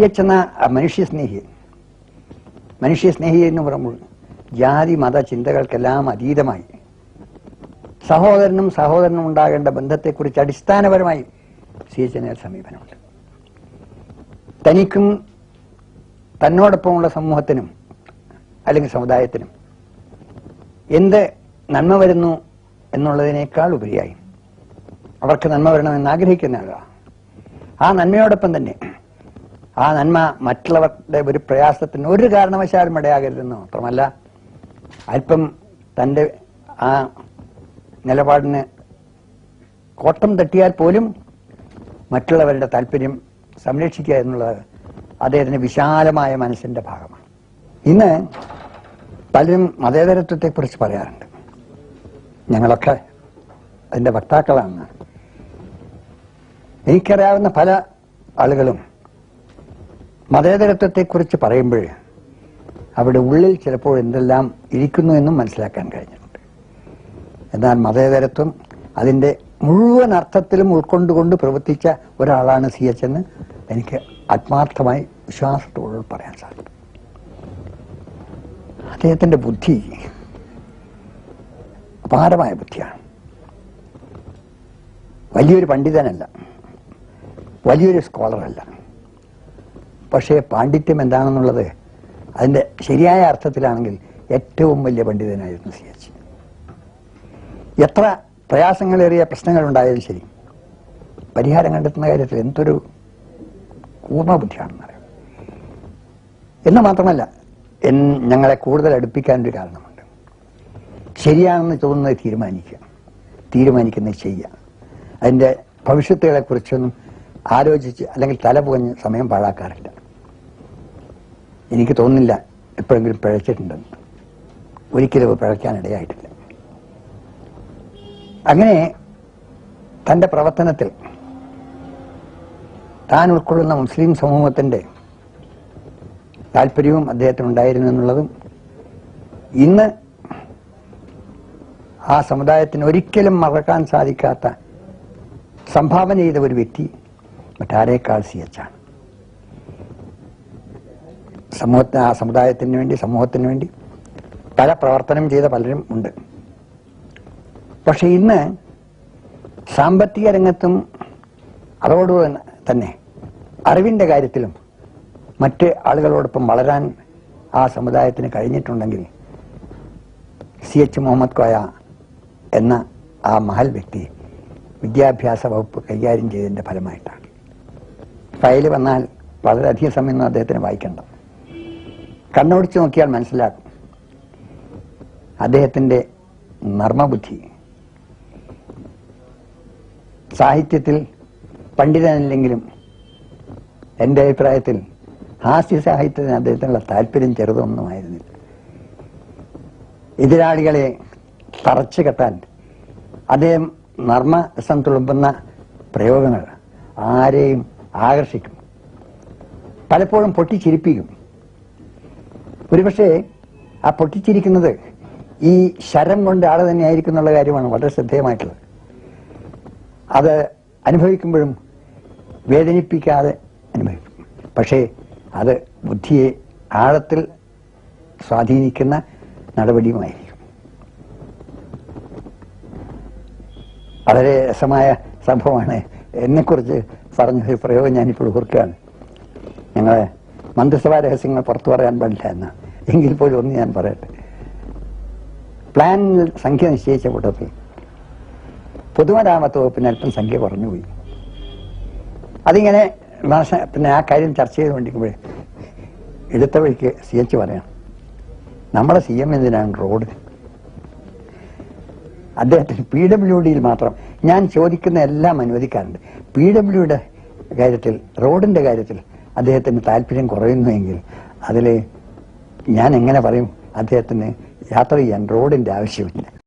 H എന്ന മനുഷ്യസ്നേഹി എന്ന് പറയുമ്പോൾ ജാതി മത ചിന്തകൾക്കെല്ലാം അതീതമായി സഹോദരനും ഉണ്ടാകേണ്ട ബന്ധത്തെക്കുറിച്ച് അടിസ്ഥാനപരമായി CH-ന് സമീപനമുണ്ട്. തനിക്കും തന്നോടൊപ്പമുള്ള സമൂഹത്തിനും അല്ലെങ്കിൽ സമുദായത്തിനും എന്ത് നന്മ വരുന്നു എന്നുള്ളതിനേക്കാൾ ഉപരിയായി അവർക്ക് നന്മ വരണമെന്ന് ആഗ്രഹിക്കുന്ന ആളാണ്. ആ നന്മയോടൊപ്പം തന്നെ ആ നന്മ മറ്റുള്ളവരുടെ ഒരു പ്രയാസത്തിന് ഒരു കാരണവശാലും ഇടയാകരുതെന്ന് മാത്രമല്ല, അല്പം തൻ്റെ ആ നിലപാടിന് കോട്ടം തട്ടിയാൽ പോലും മറ്റുള്ളവരുടെ താല്പര്യം സംരക്ഷിക്കുക എന്നുള്ളത് അദ്ദേഹത്തിന്റെ വിശാലമായ മനസ്സിന്റെ ഭാഗമാണ്. ഇന്ന് പലരും മതേതരത്വത്തെക്കുറിച്ച് പറയാറുണ്ട്. ഞങ്ങളൊക്കെ അതിന്റെ വക്താക്കളാണ്. എനിക്കറിയാവുന്ന പല ആളുകളും മതേതരത്വത്തെക്കുറിച്ച് പറയുമ്പോൾ അവിടെ ഉള്ളിൽ ചിലപ്പോൾ എന്തെല്ലാം ഇരിക്കുന്നു എന്നും മനസ്സിലാക്കാൻ കഴിഞ്ഞിട്ടുണ്ട്. എന്നാൽ മതേതരത്വം അതിൻ്റെ മുഴുവൻ അർത്ഥത്തിലും ഉൾക്കൊണ്ടുകൊണ്ട് പ്രവർത്തിച്ച ഒരാളാണ് CH എന്ന് എനിക്ക് ആത്മാർത്ഥമായി വിശ്വാസത്തോട് പറയാൻ സാധിക്കും. അദ്ദേഹത്തിൻ്റെ ബുദ്ധി അപാരമായ ബുദ്ധിയാണ്. വലിയൊരു പണ്ഡിതനല്ല, വലിയൊരു സ്കോളറല്ല. പക്ഷേ പാണ്ഡിത്യം എന്താണെന്നുള്ളത് അതിൻ്റെ ശരിയായ അർത്ഥത്തിലാണെങ്കിൽ ഏറ്റവും വലിയ പണ്ഡിതനായിരുന്നു CH. എത്ര പ്രയാസങ്ങളേറിയ പ്രശ്നങ്ങളുണ്ടായാലും ശരി, പരിഹാരം കണ്ടെത്തുന്ന കാര്യത്തിൽ എന്തൊരു കൂർമ്മബുദ്ധിയാണെന്ന് അറിയാം. എന്ന് മാത്രമല്ല, ഞങ്ങളെ കൂടുതൽ അടുപ്പിക്കാനൊരു കാരണമുണ്ട്. ശരിയാണെന്ന് തോന്നുന്നത് തീരുമാനിക്കുന്നത് ചെയ്യുക. അതിൻ്റെ ഭവിഷ്യത്തുകളെക്കുറിച്ചൊന്നും ആലോചിച്ച് അല്ലെങ്കിൽ തലപുകഞ്ഞ് സമയം പാഴാക്കാറില്ല. എനിക്ക് തോന്നുന്നില്ല എപ്പോഴെങ്കിലും പിഴച്ചിട്ടുണ്ടെന്ന്. ഒരിക്കലും പിഴയ്ക്കാനിടയായിട്ടില്ല. അങ്ങനെ തൻ്റെ പ്രവർത്തനത്തിൽ താൻ ഉൾക്കൊള്ളുന്ന മുസ്ലിം സമൂഹത്തിൻ്റെ താല്പര്യവും അദ്ദേഹത്തിനുണ്ടായിരുന്നു എന്നുള്ളതും ഇന്ന് ആ സമുദായത്തിന് ഒരിക്കലും മറക്കാൻ സാധിക്കാത്ത സംഭാവന ചെയ്ത ഒരു വ്യക്തി മറ്റാരേക്കാൾ CH ആണ്. ആ സമുദായത്തിന് വേണ്ടി, സമൂഹത്തിന് വേണ്ടി പല പ്രവർത്തനം ചെയ്ത പലരും ഉണ്ട്. പക്ഷെ ഇന്ന് സാമ്പത്തിക രംഗത്തും അതോട് തന്നെ അറിവിൻ്റെ കാര്യത്തിലും മറ്റ് ആളുകളോടൊപ്പം വളരാൻ ആ സമുദായത്തിന് കഴിഞ്ഞിട്ടുണ്ടെങ്കിൽ CH മുഹമ്മദ് കോയ എന്ന ആ മഹൽ വ്യക്തി വിദ്യാഭ്യാസ വകുപ്പ് കൈകാര്യം ചെയ്തതിൻ്റെ ഫലമായിട്ടാണ്. ഫയല് വന്നാൽ വളരെയധികം സമയം അദ്ദേഹത്തിന് വായിക്കണ്ട. കണ്ണോടിച്ച് നോക്കിയാൽ മനസ്സിലാക്കും അദ്ദേഹത്തിൻ്റെ നർമ്മബുദ്ധി. സാഹിത്യത്തിൽ പണ്ഡിതനല്ലെങ്കിലും എൻ്റെ അഭിപ്രായത്തിൽ ഹാസ്യ സാഹിത്യത്തിന് അദ്ദേഹത്തിനുള്ള താല്പര്യം ചെറുതൊന്നുമായിരുന്നില്ല. എതിരാളികളെ തറച്ചു കെട്ടാൻ അദ്ദേഹം നർമ്മരസം തുളുമ്പുന്ന പ്രയോഗങ്ങൾ ആരെയും ആകർഷിക്കും, പലപ്പോഴും പൊട്ടിച്ചിരിപ്പിക്കും. ഒരുപക്ഷെ ആ പൊട്ടിച്ചിരിക്കുന്നത് ഈ ശരം കൊണ്ട് ആള് തന്നെയായിരിക്കും എന്നുള്ള കാര്യമാണ് വളരെ ശ്രദ്ധേയമായിട്ടുള്ളത്. അത് അനുഭവിക്കുമ്പോഴും വേദനിപ്പിക്കാതെ അനുഭവിക്കും. പക്ഷേ അത് ബുദ്ധിയെ ആഴത്തിൽ സ്വാധീനിക്കുന്ന നടപടിയുമായിരിക്കും. വളരെ രസമായ സംഭവമാണ്. എന്നെക്കുറിച്ച് പറഞ്ഞൊരു പ്രയോഗം ഞാനിപ്പോൾ ഓർക്കുകയാണ്. ഞങ്ങളെ മന്ത്രിസഭാ രഹസ്യങ്ങൾ പുറത്തു പറയാൻ പാടില്ല എന്ന്, എങ്കിൽ പോലും ഒന്ന് ഞാൻ പറയട്ടെ. പ്ലാനിൽ സംഖ്യ നിശ്ചയിച്ച കൂട്ടത്തിൽ പൊതുമരാമത്ത് വകുപ്പിന് അല്പം സംഖ്യ കുറഞ്ഞുപോയി. അതിങ്ങനെ പിന്നെ ആ കാര്യം ചർച്ച ചെയ്തുകൊണ്ടിരിക്കുമ്പോഴേ എടുത്ത വഴിക്ക് CH പറയാം, നമ്മുടെ CM എന്തിനാണ് റോഡ്? അദ്ദേഹത്തിന് PWDയിൽ മാത്രം ഞാൻ ചോദിക്കുന്ന എല്ലാം അനുവദിക്കാറുണ്ട്. PWയുടെ കാര്യത്തിൽ, റോഡിന്റെ കാര്യത്തിൽ അദ്ദേഹത്തിന് താല്പര്യം കുറയുന്നുവെങ്കിൽ അതിൽ ഞാൻ എങ്ങനെ പറയും അദ്ദേഹത്തിന് യാത്ര ചെയ്യാൻ റോഡിന്റെ ആവശ്യമില്ല.